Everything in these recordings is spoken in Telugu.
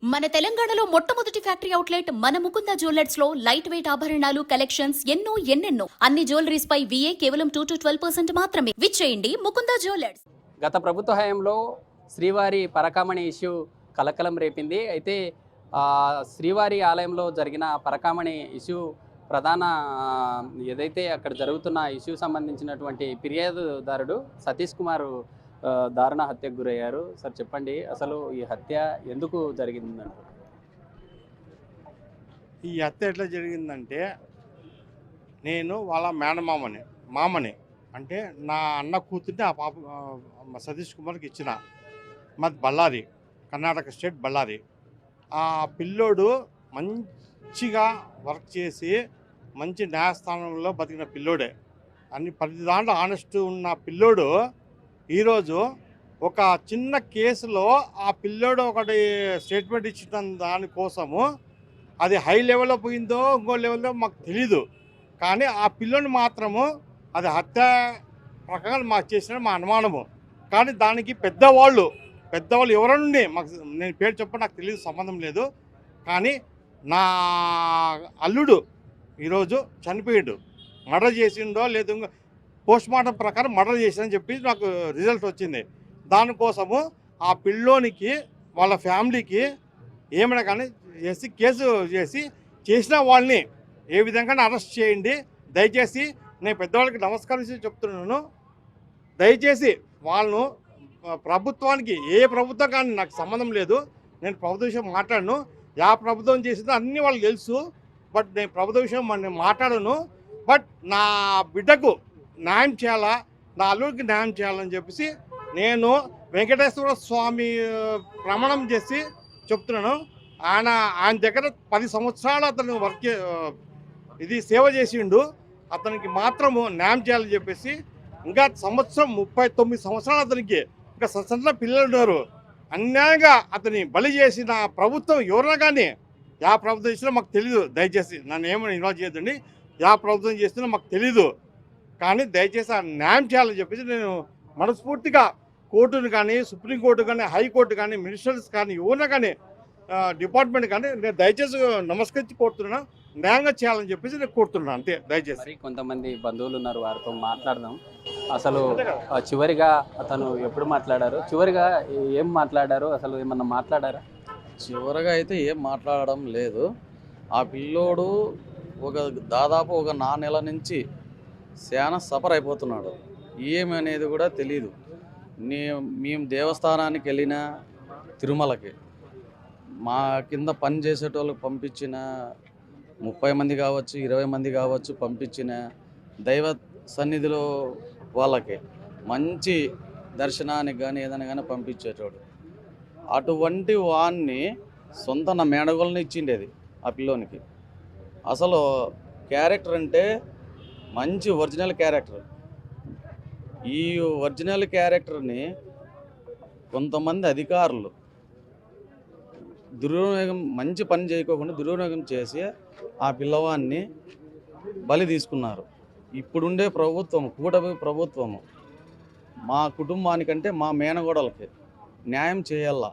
మన తెలంగాణలో మొట్టమొదటి ఫ్యాక్టరీ అవుట్లెట్ మన ముకుంద జ్యువెలర్స్ లో లైట్ వెయిట్ ఆభరణాలు కలెక్షన్స్ ఎన్నెన్నో అన్ని జ్యువెలరీస్ పై VA కేవలం 2 to 12% మాత్రమే. విచ్చేయండి ముకుంద జ్యువెలర్స్. గత ప్రభుత్వ హయాంలో శ్రీవారి పరకామణి ఇష్యూ కలకలం రేపింది. అయితే శ్రీవారి ఆలయంలో జరిగిన పరకామణి ఇష్యూ ప్రధాన ఏదైతే అక్కడ జరుగుతున్న ఇష్యూ సంబంధించినటువంటి ఫిర్యాదుదారుడు సతీష్ కుమార్ దారుణ హత్యకు గురయ్యారు. సార్ చెప్పండి, అసలు ఈ హత్య ఎందుకు జరిగిందంటారు? ఈ హత్య ఎట్లా జరిగిందంటే, నేను వాళ్ళ మామని అంటే నా అన్న కూతుర్ని ఆ పాప సతీష్ కుమార్కి ఇచ్చిన. మాది బళ్ళారి, కర్ణాటక స్టేట్ బళ్ళారి. ఆ పిల్లోడు మంచిగా వర్క్ చేసి మంచి న్యాయస్థానంలో బతికిన పిల్లోడే. ప్రతి దాంట్లో ఆనెస్ట్ ఉన్న పిల్లోడు ఈరోజు ఒక చిన్న కేసులో ఆ పిల్లోడు ఒకటి స్టేట్మెంట్ ఇచ్చిన దానికోసము అది హై లెవెల్లో పోయిందో ఇంకో లెవెల్లో మాకు తెలీదు. కానీ ఆ పిల్లోని మాత్రము అది హత్య ప్రకారం మాకు చేసిన మా అనుమానము. కానీ దానికి పెద్దవాళ్ళు ఎవరనుండి మాకు, నేను పేరు చెప్ప నాకు తెలియదు, సంబంధం లేదు. కానీ నా అల్లుడు ఈరోజు చనిపోయాడు. మర్డర్ చేసిండో లేదు పోస్ట్ మార్టం ప్రకారం మర్డర్ చేసిందని చెప్పి నాకు రిజల్ట్ వచ్చింది. దానికోసము ఆ పిల్లోనికి వాళ్ళ ఫ్యామిలీకి ఏమైనా కానీ చేసి కేసు చేసిన వాళ్ళని ఏ విధంగా అరెస్ట్ చేయండి. దయచేసి నేను పెద్దవాళ్ళకి నమస్కరించి చెప్తున్నాను. దయచేసి వాళ్ళను ప్రభుత్వానికి, ఏ ప్రభుత్వం కానీ నాకు సంబంధం లేదు. నేను ప్రభుత్వ విషయం మాట్లాడను. యా ప్రభుత్వం చేసిందో అన్నీ వాళ్ళకి తెలుసు. బట్ నేను ప్రభుత్వ విషయం నేను మాట్లాడను. బట్ నా బిడ్డకు న్యాయం చేయాలా, నా అల్లుడికి న్యాయం చేయాలని చెప్పేసి నేను వెంకటేశ్వర స్వామి ప్రమాణం చేసి చెప్తున్నాను. ఆయన దగ్గర 10 సంవత్సరాలు అతను సేవ చేసిండు. అతనికి మాత్రము న్యాయం చేయాలని చెప్పేసి, ఇంకా 39 సంవత్సరాలు అతనికి ఇంకా సన్న పిల్లలు ఉన్నారు. అన్యాయంగా అతని బలి చేసిన ప్రభుత్వం ఎవరైనా కానీ, యా ప్రభుత్వం చేసినా మాకు తెలీదు. దయచేసి నన్ను ఏమైనా ఇన్వాల్వ్ చేయొద్దండి. యా ప్రభుత్వం చేసినా మాకు తెలీదు. కానీ దయచేసి ఆ న్యాయం చేయాలని చెప్పేసి నేను మనస్ఫూర్తిగా కోర్టును కానీ, సుప్రీంకోర్టు కానీ, హైకోర్టు కానీ, మినిస్టర్స్ కానీ, ఎవరైనా కానీ, డిపార్ట్మెంట్ కానీ నేను దయచేసి నమస్కరించి కోరుతున్నాను. న్యాయంగా చేయాలని చెప్పేసి నేను కోరుతున్నాను. అంతే. దయచేసి కొంతమంది బంధువులు ఉన్నారు, వారితో మాట్లాడదాం. అసలు చివరిగా అతను ఎప్పుడు మాట్లాడారు, చివరిగా ఏం మాట్లాడారు, అసలు ఏమన్నా మాట్లాడారా? చివరిగా అయితే ఏం మాట్లాడడం లేదు. ఆ పిల్లోడు దాదాపు ఒక 4 నెలల నుంచి చాలా సఫర్ అయిపోతున్నాడు. ఏమనేది కూడా తెలీదు. మేము దేవస్థానానికి వెళ్ళిన తిరుమలకి మా కింద పని చేసేటోళ్ళకి పంపించిన 30 మంది కావచ్చు, 20 మంది కావచ్చు పంపించిన దైవ సన్నిధిలో వాళ్ళకి మంచి దర్శనానికి కానీ ఏదైనా కానీ పంపించేటోడు. అటువంటి వాడిని సొంత నా మేనగోళ్ళని ఇచ్చిండేది ఆ పిల్లోనికి. అసలు క్యారెక్టర్ అంటే మంచి ఒరిజినల్ క్యారెక్టర్. ఈ ఒరిజినల్ క్యారెక్టర్ని కొంతమంది అధికారులు దుర్వినియోగం, మంచి పని చేయకోకుండా దుర్వినియోగం చేసి ఆ పిల్లవాడిని బలి తీసుకున్నారు. ఇప్పుడుండే ప్రభుత్వం, కూటమి ప్రభుత్వము మా కుటుంబానికంటే మా మేనగోడలకి న్యాయం చేయాలా.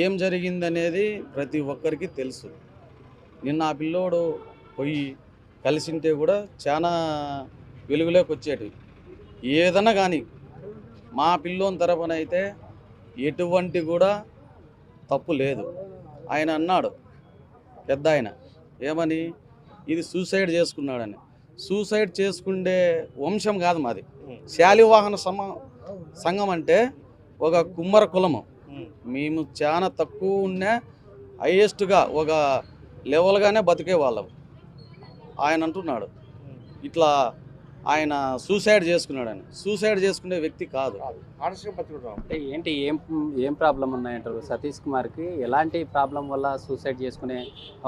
ఏం జరిగిందనేది ప్రతి ఒక్కరికి తెలుసు. నిన్న ఆ పిల్లోడు పోయి కలిసింటే కూడా చాలా వెలుగులోకి వచ్చేటివి. ఏదైనా కానీ మా పిల్లోని తరపున అయితే ఎటువంటి కూడా తప్పు లేదు. ఆయన అన్నాడు, పెద్ద ఆయన ఏమని, ఇది సూసైడ్ చేసుకున్నాడని. సూసైడ్ చేసుకుండే వంశం కాదు మాది. శాలివాహన సంఘం అంటే ఒక కుమ్మర కులము. మేము చాలా తక్కువ ఉన్న హైయెస్ట్గా ఒక లెవెల్గానే బతికే వాళ్ళం. ఆయన అంటున్నాడు ఇట్లా ఆయన సూసైడ్ చేసుకున్నాడని. సూసైడ్ చేసుకునే వ్యక్తి కాదు. అంటే ఏంటి, ఏం ప్రాబ్లం ఉన్నాయంటారు? సతీష్ కుమార్కి ఎలాంటి ప్రాబ్లం వల్ల సూసైడ్ చేసుకునే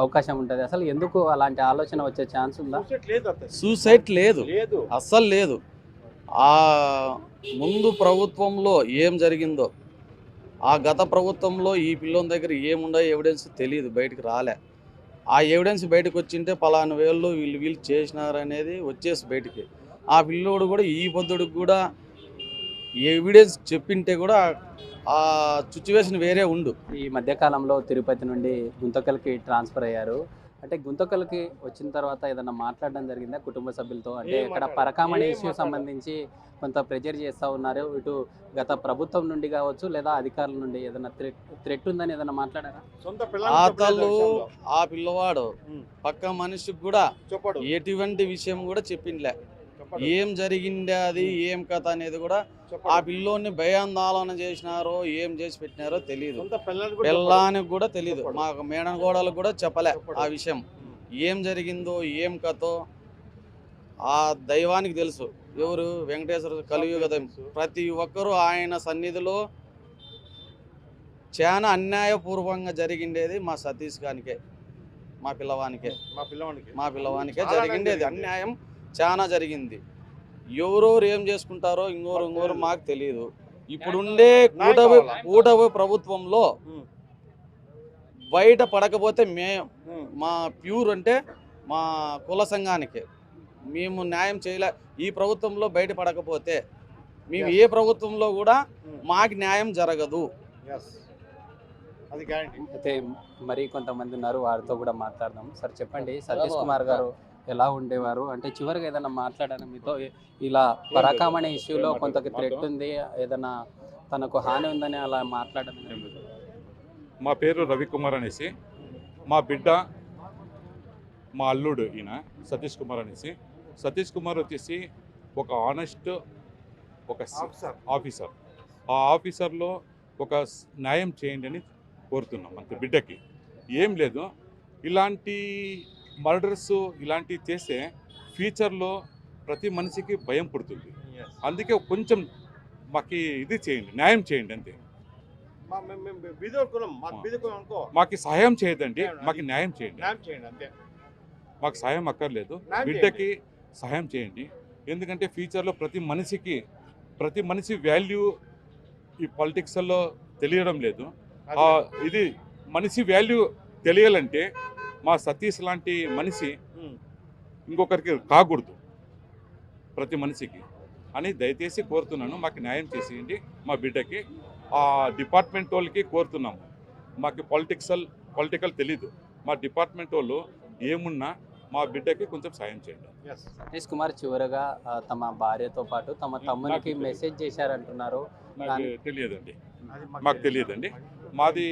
అవకాశం ఉంటుంది? అసలు ఎందుకు అలాంటి ఆలోచన వచ్చే ఛాన్స్ ఉందా? సూసైడ్ లేదు, అస్సలు లేదు. ఆ ముందు ప్రభుత్వంలో ఏం జరిగిందో, ఆ గత ప్రభుత్వంలో ఈ పిల్లోని దగ్గర ఏముండో ఎవిడెన్స్ తెలియదు, బయటకు రాలే. ఆ ఎవిడెన్స్ బయటకు వచ్చింటే పలానా వేళ్ళు వీళ్ళు చేసినారనేది వచ్చేసి బయటికి. ఆ పిల్లోడు కూడా ఈ పొద్దుడికి కూడా ఎవిడెన్స్ చెప్పింటే కూడా ఆ సిచ్యువేషన్ వేరే ఉండు. ఈ మధ్యకాలంలో తిరుపతి నుండి గుంతకల్కి ట్రాన్స్ఫర్ అయ్యారు. అంటే గుంతకల్కి వచ్చిన తర్వాత ఏదైనా మాట్లాడడం జరిగిందా కుటుంబ సభ్యులతో? అంటే ఇక్కడ పరకామణి ఇష్యూ సంబంధించి కొంత ప్రెజర్ చేస్తూ ఉన్నారు. ఇటు గత ప్రభుత్వం నుండి కావచ్చు లేదా అధికారుల నుండి ఏదైనా థ్రెట్ ఉందని ఏదైనా మాట్లాడారా? సొంత అతలు ఆ పిల్లవాడు పక్క మనిషికి కూడా చెప్పడు, ఎటువంటి విషయం కూడా చెప్పిండ్లే. ఏం జరిగింది అది ఏం కథ అనేది కూడా ఆ పిల్లోని భయాందోళన చేసినారో ఏం చేసి పెట్టినారో తెలియదు. పిల్లానికి కూడా తెలియదు. మా మేడం గోడలకు కూడా చెప్పలే ఆ విషయం. ఏం జరిగిందో ఏం కథో ఆ దైవానికి తెలుసు. ఎవరు? వెంకటేశ్వర కలియుగ దైవం. ప్రతి ఒక్కరూ ఆయన సన్నిధిలో చాలా అన్యాయపూర్వకంగా జరిగిండేది మా సతీష్ గానికే, మా పిల్లవానికే జరిగిండేది. అన్యాయం చాలా జరిగింది. ఎవరెవరు ఏం చేసుకుంటారో ఇంకోరు మాకు తెలియదు. ఇప్పుడుండే కూటమి ప్రభుత్వంలో బయట పడకపోతే మా ప్యూర్ అంటే మా కుల సంఘానికి మేము న్యాయం చేయలే. ఈ ప్రభుత్వంలో బయట పడకపోతే మేము ఏ ప్రభుత్వంలో కూడా మాకు న్యాయం జరగదు. అయితే మరి కొంతమంది ఉన్నారు, వారితో కూడా మాట్లాడదాం. సార్ చెప్పండి, సతీష్ కుమార్ గారు ఎలా ఉండేవారు? అంటే చివరిగా ఏదైనా మాట్లాడాను మీతో? ఇలా పరకామణి ఇష్యూలో కొంత థ్రెట్ ఉంది, ఏదైనా తనకు హాని ఉందని అలా మాట్లాడడం? మా పేరు రవికుమార్ అనేసి, మా బిడ్డ మా అల్లుడు ఈయన సతీష్ కుమార్ అనేసి. సతీష్ కుమార్ వచ్చేసి ఒక ఆనెస్ట్ ఒక ఆఫీసర్. ఆ ఆఫీసర్లో ఒక న్యాయం చేయండి అని కోరుతున్నాం. అంతే. బిడ్డకి ఏం లేదు. ఇలాంటి మర్డర్స్ ఇలాంటివి చేస్తే ఫ్యూచర్లో ప్రతి మనిషికి భయం పుడుతుంది. అందుకే కొంచెం మాకు ఇది చేయండి, న్యాయం చేయండి అంతే. మాకు సహాయం చేయదండి, మాకు న్యాయం చేయండి. మాకు సహాయం అక్కర్లేదు, బిడ్డకి సహాయం చేయండి. ఎందుకంటే ఫ్యూచర్లో ప్రతి మనిషి వాల్యూ ఈ పాలిటిక్స్లో తెలియడం లేదు. ఇది మనిషి వాల్యూ తెలియాలంటే మా సతీష్ లాంటి మనిషి ఇంకొకరికి కాకూడదు ప్రతి మనిషికి అని దయచేసి కోరుతున్నాను. మాకు న్యాయం చేసేయండి మా బిడ్డకి. ఆ డిపార్ట్మెంట్ వాళ్ళకి కోరుతున్నాము. మాకు పొలిటికల్ తెలీదు. మా డిపార్ట్మెంట్ వాళ్ళు ఏమున్నా మా బిడ్డకి కొంచెం సాయం చేయండి. సతీష్ కుమార్ చివరగా తమ భార్యతో పాటు తమ తమ్మునికి మెసేజ్ చేశారంటున్నారు. తెలియదండి, మాకు తెలియదండి. మాది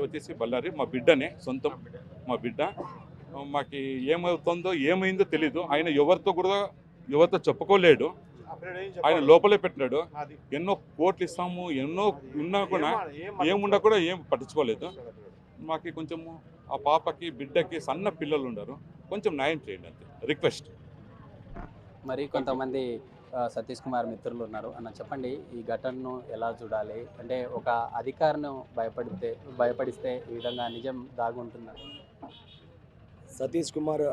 వచ్చేసి బళ్ళారి. మా బిడ్డనే సొంతం. మా బిడ్డ మాకు ఏమవుతుందో ఏమైందో తెలీదు. ఆయన ఎవరితో చెప్పుకోలేడు. ఆయన లోపలే పెట్టినాడు. ఎన్నో కోట్లు ఇస్తాము, ఎన్నో ఉన్నా కూడా ఏమున్నా కూడా ఏం పట్టించుకోలేదు. మాకు కొంచెము ఆ పాపకి బిడ్డకి సన్న పిల్లలు ఉన్నారు, కొంచెం న్యాయం చేయండి అంతే రిక్వెస్ట్. మరి కొంతమంది సతీష్ కుమార్ మిత్రులు ఉన్నారు అన్న, చెప్పండి ఈ ఘటనను ఎలా చూడాలి? అంటే ఒక అధికారిని భయపడిస్తే ఈ విధంగా నిజం దాగుంటుందా? సతీష్ కుమార్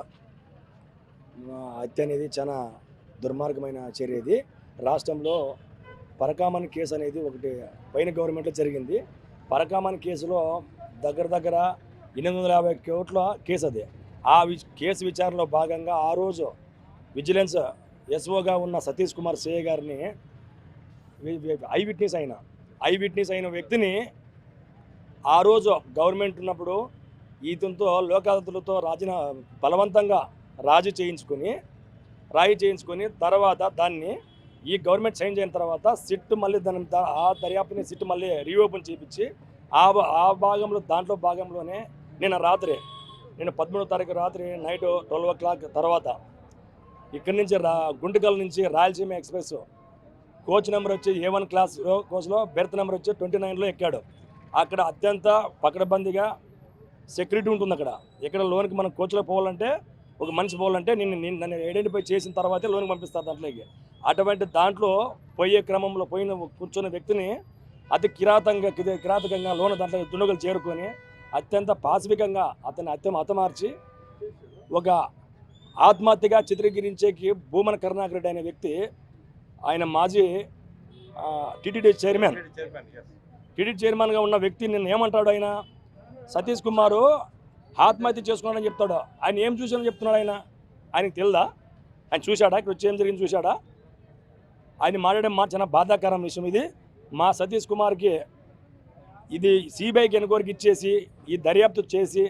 హత్య అనేది చాలా దుర్మార్గమైన చర్య. ఇది రాష్ట్రంలో పరకామణి కేసు అనేది ఒకటి పైన గవర్నమెంట్లో జరిగింది. పరకామణి కేసులో దగ్గర 850 కోట్ల కేసు అది. ఆ కేసు విచారణలో భాగంగా ఆ రోజు విజిలెన్స్ ఎస్ఓగా ఉన్న సతీష్ కుమార్ సిఐ గారిని ఐ విట్నెస్ అయిన వ్యక్తిని ఆ రోజు గవర్నమెంట్ ఉన్నప్పుడు ఈతంతో లోక్ అదాలత్లతో బలవంతంగా రాజీ చేయించుకొని తర్వాత దాన్ని ఈ గవర్నమెంట్ సైన్ చేసిన తర్వాత సిట్ మళ్ళీ ఆ దర్యాప్తుని సిట్ మళ్ళీ రీఓపెన్ చేయించి ఆ భాగంలోనే నేను 13వ తారీఖు రాత్రి నైట్ 12 o'clock తర్వాత ఇక్కడి నుంచి గుంటకల్ నుంచి రాయలసీమ ఎక్స్ప్రెస్ కోచ్ నెంబర్ వచ్చి A1 క్లాస్ కోచ్లో బెర్త్ నెంబర్ వచ్చి 29లో ఎక్కాడు. అక్కడ అత్యంత పకడ్బందీగా సెక్యూరిటీ ఉంటుంది. ఎక్కడ లోనికి మనం కోచ్లో పోవాలంటే, ఒక మనిషి పోవాలంటే నన్ను ఐడెంటిఫై చేసిన తర్వాతే లోనికి పంపిస్తారు దాంట్లోకి. అటువంటి దాంట్లో పోయే క్రమంలో కూర్చున్న వ్యక్తిని అతి కిరాతకంగా లోన దాంట్లో దుండగులు చేరుకొని అత్యంత పాశవికంగా అతన్ని హతమార్చి ఒక ఆత్మహత్యగా చిత్రీకరించేకి భూమన కరుణాకర్ రెడ్డి అనే వ్యక్తి, ఆయన మాజీ టీటీడీ చైర్మన్గా ఉన్న వ్యక్తి నిన్న ఏమంటాడు? ఆయన సతీష్ కుమారు ఆత్మహత్య చేసుకున్నాడని చెప్తాడు. ఆయన ఏం చూసాడని చెప్తున్నాడు? ఆయనకి తెలుదా? ఆయన చూశాడా? ఇక్కడ వచ్చి ఏం జరిగింది చూశాడా? ఆయన మాట్లాడే మాట చాలా బాధాకరం విషయం ఇది. మా సతీష్ కుమార్కి ఇది సిబిఐకి ఎన్క్వైరీకి ఇచ్చేసి ఈ దర్యాప్తు చేసి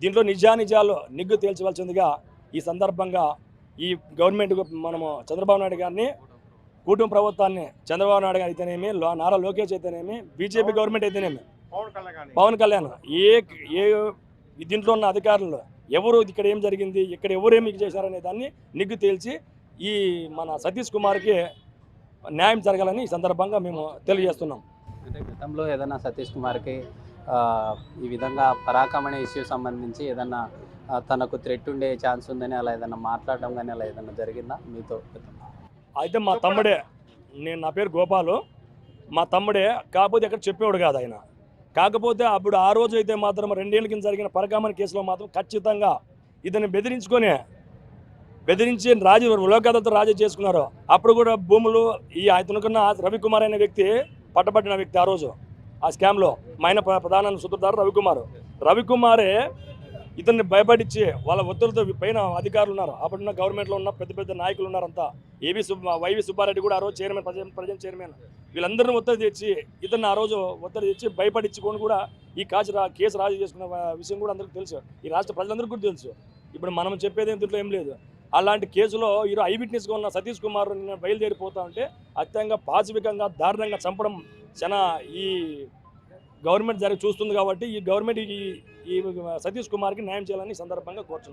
దీంట్లో నిజానిజాలు నిగ్గు తేల్చవలసిందిగా ఈ సందర్భంగా ఈ గవర్నమెంట్ మనము చంద్రబాబు నాయుడు గారిని కూటమి ప్రభుత్వాన్ని చంద్రబాబు నాయుడు గారు అయితేనేమి నారా లోకేష్ అయితేనేమి బీజేపీ గవర్నమెంట్ అయితేనేమి పవన్ కళ్యాణ్ ఏ దీంట్లో ఉన్న అధికారులు ఎవరు ఇక్కడ ఏం జరిగింది ఇక్కడ ఎవరేమి చేశారనే దాన్ని నిగ్గు తేల్చి ఈ మన సతీష్ కుమార్కి న్యాయం జరగాలని ఈ సందర్భంగా మేము తెలియజేస్తున్నాం. అంటే గతంలో ఏదైనా సతీష్ కుమార్కి ఈ విధంగా పరాకమణి ఇష్యూ సంబంధించి ఏదన్నా తనకు థ్రెట్ ఉండే ఛాన్స్ ఉందని అలా ఏదైనా మాట్లాడడం కానీ అలా ఏదైనా జరిగిందా మీతో? అయితే మా తమ్ముడే, నా పేరు గోపాలు, మా తమ్ముడే, కాకపోతే ఎక్కడ చెప్పేవాడు కాదు ఆయన. కాకపోతే అప్పుడు ఆ రోజు అయితే మాత్రం 2 ఏళ్ల కింద జరిగిన పరకామణి కేసులో మాత్రం ఖచ్చితంగా ఇతన్ని బెదిరించి లోకాలతో రాజీ చేసుకున్నారు. అప్పుడు కూడా భూములు ఈ అతనుకున్న రవికుమార్ అనే వ్యక్తి పట్టబడిన వ్యక్తి ఆ రోజు ఆ స్కామ్లో మా ఆయన ప్రధాన సూత్రధారు రవికుమారే ఇతన్ని భయపడించి వాళ్ళ ఒత్తులతో పైన అధికారులు ఉన్నారు, అప్పుడున్న గవర్నమెంట్లో ఉన్న పెద్ద పెద్ద నాయకులు ఉన్నారంతా. వైవి సుబ్బారెడ్డి కూడా ఆ రోజు చైర్మన్, ప్రజెంట్ చైర్మన్, వీళ్ళందరినీ ఒత్తిడి తెచ్చి ఇతన్ని ఆ రోజు ఒత్తిడి తెచ్చి భయపడించుకొని కూడా ఈ కేసు రాజీ చేసుకున్న విషయం కూడా అందరికీ తెలుసు, ఈ రాష్ట్ర ప్రజలందరికీ కూడా తెలుసు. ఇప్పుడు మనం చెప్పేది దీంట్లో ఏం లేదు. అలాంటి కేసులో ఈరోజు ఐ విట్నెస్గా ఉన్న సతీష్ కుమార్ నిన్న బయలుదేరిపోతా ఉంటే అత్యంగా పాశవికంగా దారుణంగా చంపడం చాలా ఈ గవర్నమెంట్ చూస్తుంది. కాబట్టి ఈ గవర్నమెంట్ ఈ సతీష్ కుమార్కి న్యాయం చేయాలని సందర్భంగా కోరుతున్నాను.